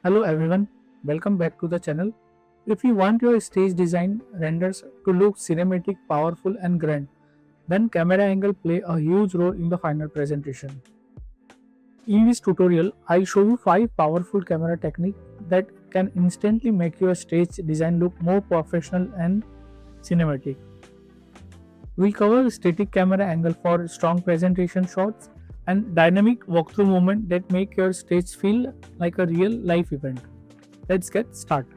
Hello everyone, welcome back to the channel. If you want your stage design renders to look cinematic, powerful and grand, then camera angle play a huge role in the final presentation. In this tutorial, I show you 5 powerful camera techniques that can instantly make your stage design look more professional and cinematic. We cover static camera angle for strong presentation shots and dynamic walkthrough moment that make your stage feel like a real life event. Let's get started.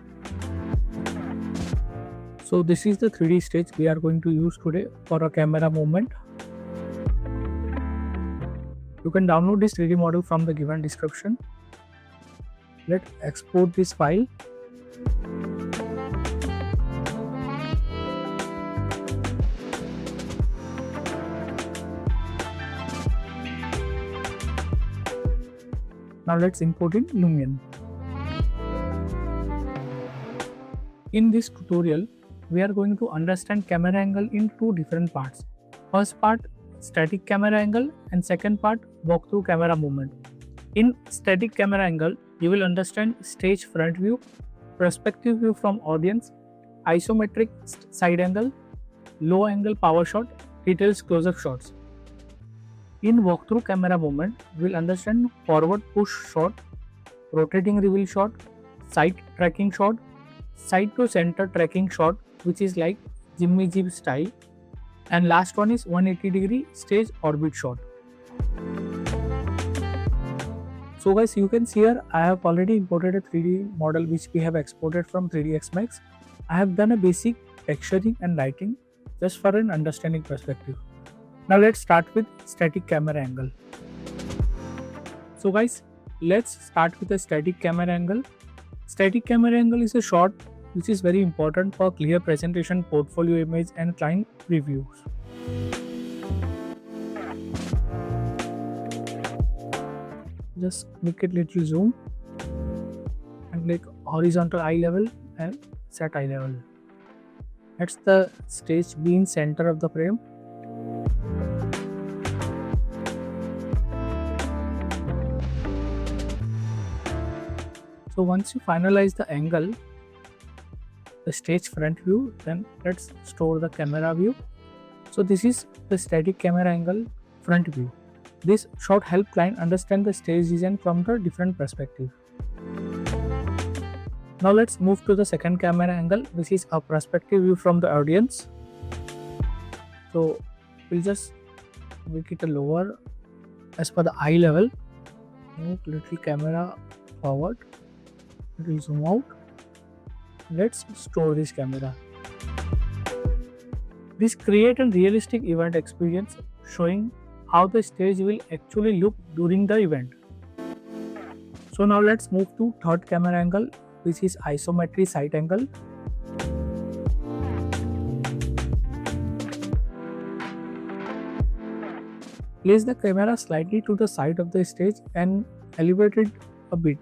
So this is the 3D stage we are going to use today for a camera movement. You can download this 3D model from the given description. Let's export this file. Now let's import in Lumion. In this tutorial, we are going to understand camera angle in two different parts. First part, static camera angle, and second part, walkthrough camera movement. In static camera angle, you will understand stage front view, perspective view from audience, isometric side angle, low angle power shot, details close-up shots. In walkthrough camera movement, we'll understand forward push shot, rotating reveal shot, side tracking shot, side to center tracking shot, which is like Jimmy Jeep style, and last one is 180-degree stage orbit shot. So guys, you can see here I have already imported a 3D model which we have exported from 3ds Max. I have done a basic texturing and lighting just for an understanding perspective. Now let's start with static camera angle. So guys, let's start with a static camera angle. Static camera angle is a shot which is very important for clear presentation, portfolio image and client previews. Just make it little zoom and click horizontal eye level and set eye level. Let's the stage be in center of the frame. So once you finalize the angle, the stage front view, then let's store the camera view. So this is the static camera angle front view. This shot helps client understand the stage design from the different perspective. Now let's move to the second camera angle, which is a perspective view from the audience. So we'll just make it a lower as per the eye level. Move little camera forward. It will zoom out. Let's store this camera. This creates a realistic event experience showing how the stage will actually look during the event. So now let's move to third camera angle, which is isometric side angle. Place the camera slightly to the side of the stage and elevate it a bit.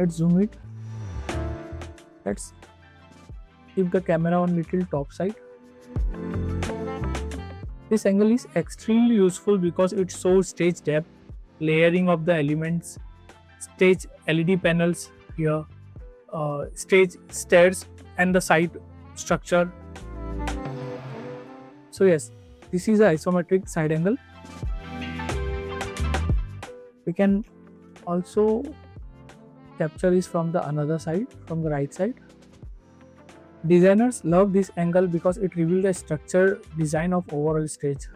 Let's zoom it. Let's keep the camera on little top side. This angle is extremely useful because it shows stage depth, layering of the elements, stage LED panels here, stage stairs and the side structure. So yes, this is the isometric side angle. We can also capture is from the another side, from the right side. Designers love this angle because it reveals the structure design of overall stage.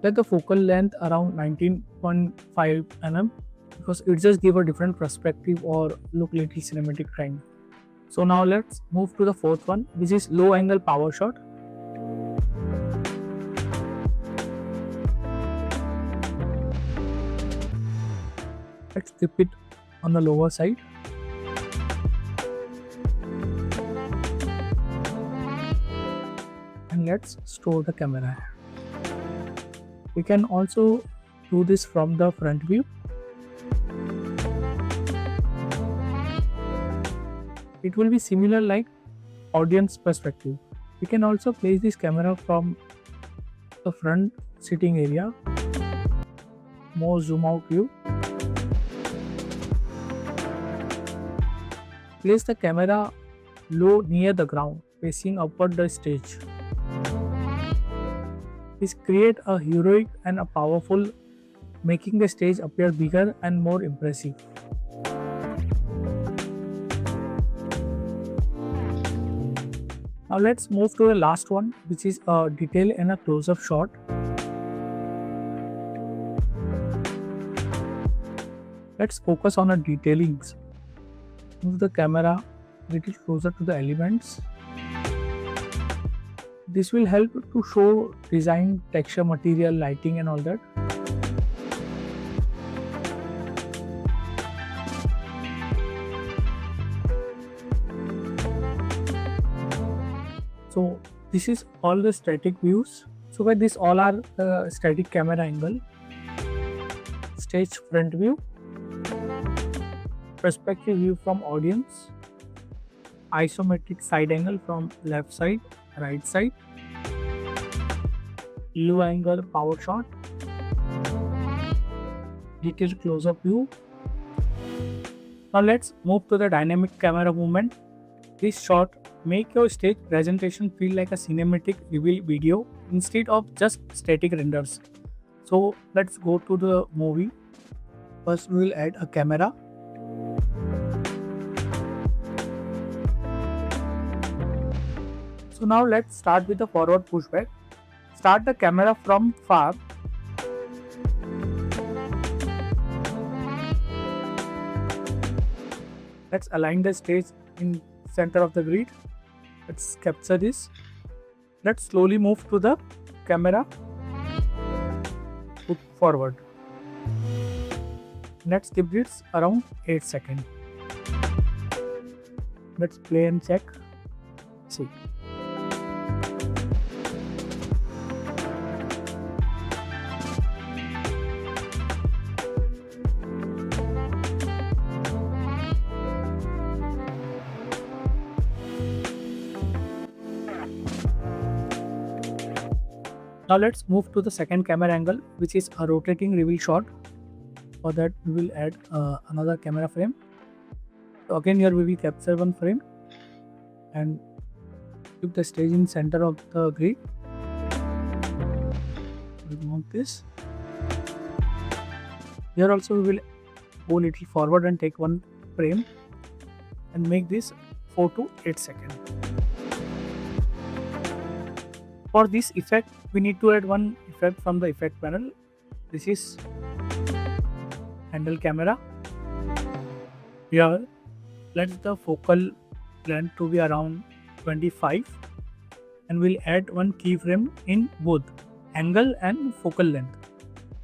Let the focal length around 19.5 mm because it just give a different perspective or look little cinematic kind. So now let's move to the fourth one, which is low angle power shot. Let's keep it on the lower side. And let's store the camera. We can also do this from the front view. It will be similar like audience perspective. We can also place this camera from the front sitting area, more zoom out view. Place the camera low near the ground, facing upward the stage. This creates a heroic and a powerful, making the stage appear bigger and more impressive. Now let's move to the last one, which is a detail and a close-up shot. Let's focus on the detailings. Move the camera a little closer to the elements. This will help to show design, texture, material, lighting and all that. So this is all the static views. So guys, this all are static camera angle, stage front view, perspective view from audience, isometric side angle from left side, right side, low angle power shot, detailed close-up view. Now let's move to the dynamic camera movement. This shot make your stage presentation feel like a cinematic reveal video instead of just static renders. So let's go to the movie. First we will add a camera. So now let's start with the forward pushback. Start the camera from far. Let's align the stage in center of the grid. Let's capture this. Let's slowly move to the camera. Put forward. Let's give this around 8 seconds. Let's play and check. See. Now let's move to the second camera angle, which is a rotating reveal shot. For that we will add another camera frame. So again here we will capture one frame and keep the stage in center of the grid. Remove this. Here also we will go little forward and take one frame and make this 4 to 8 seconds. For this effect, we need to add one effect from the effect panel. This is handle camera. Here, let the focal length to be around 25 and we'll add one keyframe in both angle and focal length.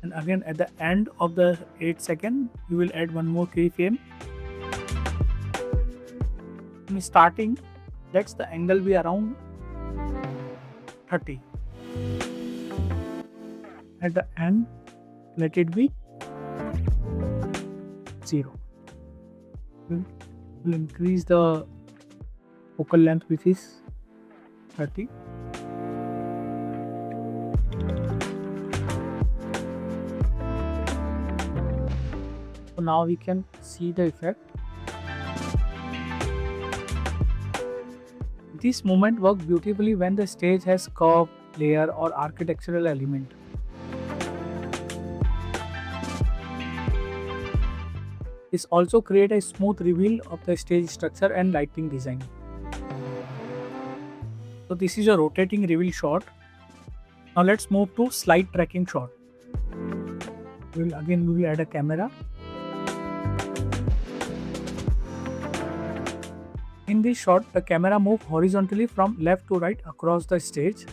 And again at the end of the 8 second, we will add one more keyframe. In starting, let the angle be around 30. At the end, let it be 0. We'll increase the focal length, which is 30. So now we can see the effect. This movement works beautifully when the stage has curve, layer or architectural element. This also creates a smooth reveal of the stage structure and lighting design. So this is a rotating reveal shot. Now let's move to slide tracking shot. We will add a camera. In this shot, the camera moves horizontally from left to right across the stage.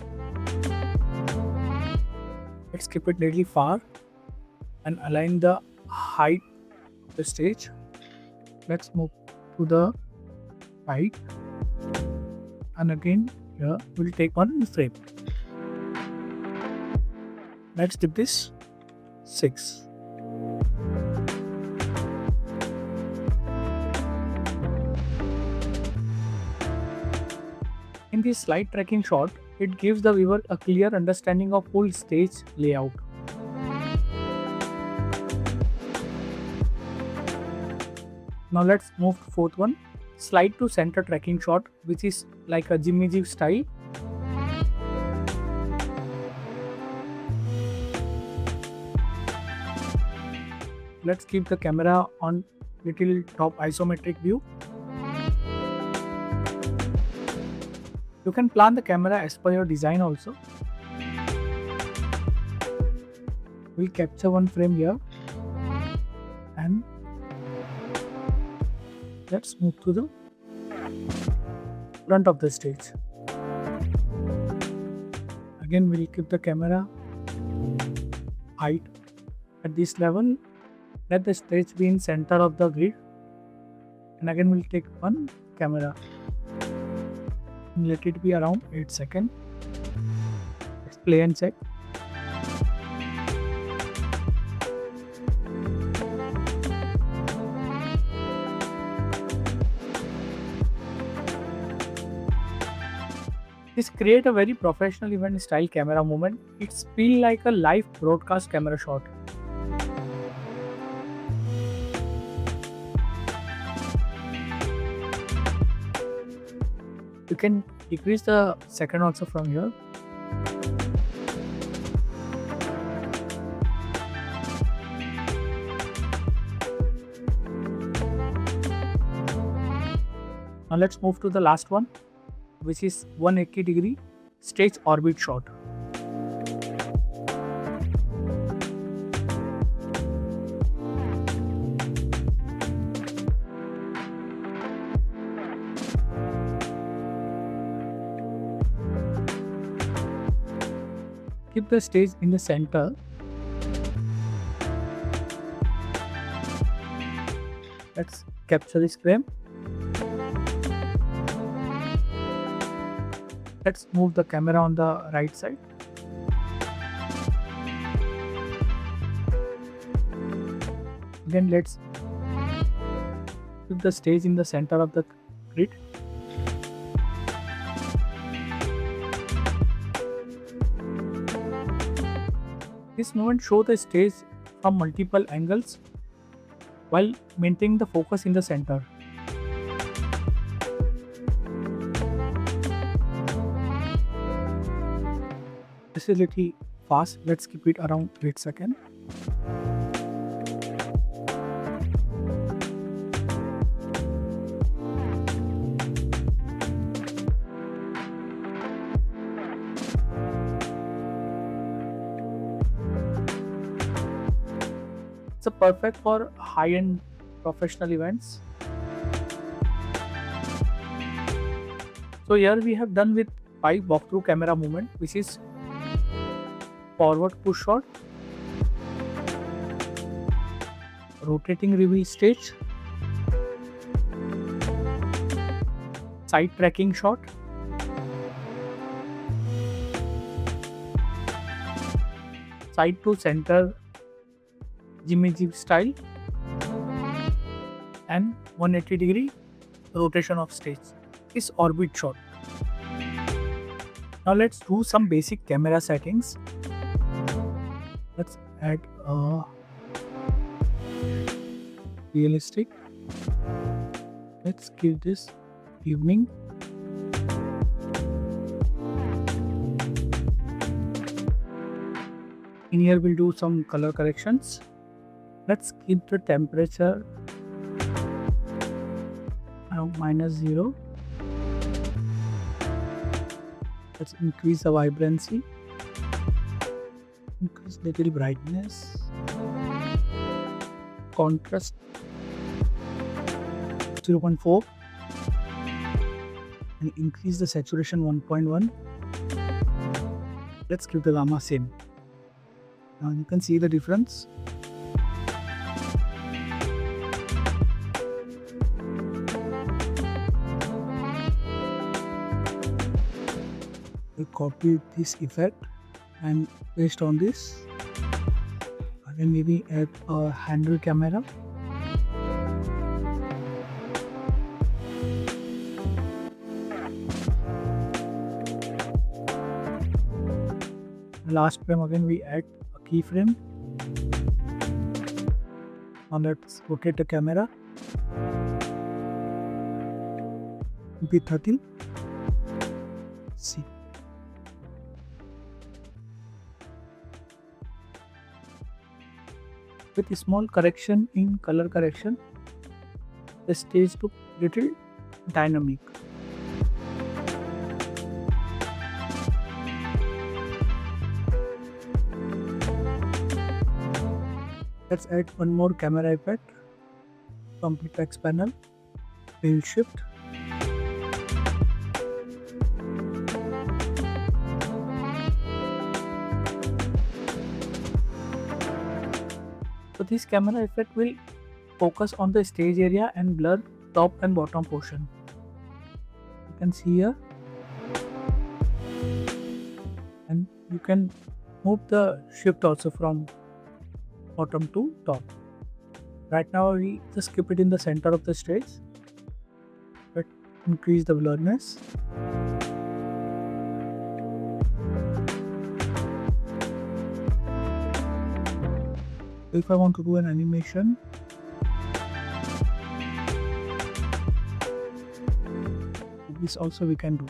Let's keep it little far and align the height of the stage. Let's move to the right, and again here we'll take one frame. Let's dip this 6. In In this slide tracking shot, it gives the viewer a clear understanding of full stage layout. Now let's move to fourth one, slide to center tracking shot, which is like a Jimmy Jeep style. Let's keep the camera on little top isometric view. You can plan the camera as per your design also. We'll capture one frame here and let's move to the front of the stage. Again, we'll keep the camera height at this level. Let the stage be in center of the grid. And again, we'll take one camera. Let it be around 8 seconds. Let's play and check. This creates a very professional event style camera movement. It's feel like a live broadcast camera shot. You can decrease the second also from here. Now let's move to the last one, which is 180-degree stage orbit shot. Keep the stage in the center. Let's capture this frame. Let's move the camera on the right side. Again, let's keep the stage in the center of the grid. This movement shows the stage from multiple angles while maintaining the focus in the center. This is a little fast. Let's keep it around 8 seconds. It's a perfect for high-end professional events. So here we have done with 5 walkthrough camera movement, which is forward push shot, rotating reveal stage, side tracking shot, side to center Jimmy Jeep style, and 180-degree rotation of stage is orbit shot. Now let's do some basic camera settings. Let's add a realistic. Let's give this evening. In here we'll do some color corrections. Let's keep the temperature around -0. Let's increase the vibrancy, increase little brightness, contrast 0.4, and increase the saturation 1.1. Let's keep the gamma same. Now you can see the difference. We copy this effect and paste on this. Again, maybe add a handle camera. last frame again we add a keyframe. Now let's rotate the camera. B13. See. With a small correction in color correction, the stage look little dynamic. Let's add one more camera effect. Complex panel, wheel shift. So this camera effect will focus on the stage area and blur top and bottom portion. You can see here, and you can move the shift also from bottom to top. Right now we just keep it in the center of the stage, but increase the blurriness. If I want to do an animation, this also we can do.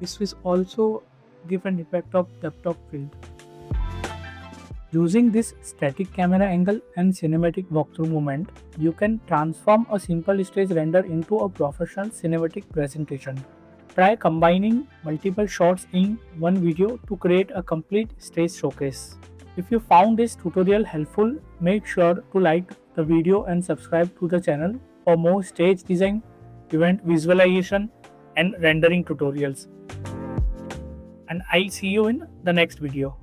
This will also give an effect of depth of field. Using this static camera angle and cinematic walkthrough movement, you can transform a simple stage render into a professional cinematic presentation. Try combining multiple shots in one video to create a complete stage showcase. If you found this tutorial helpful, make sure to like the video and subscribe to the channel for more stage design, event visualization, and rendering tutorials. And I see you in the next video.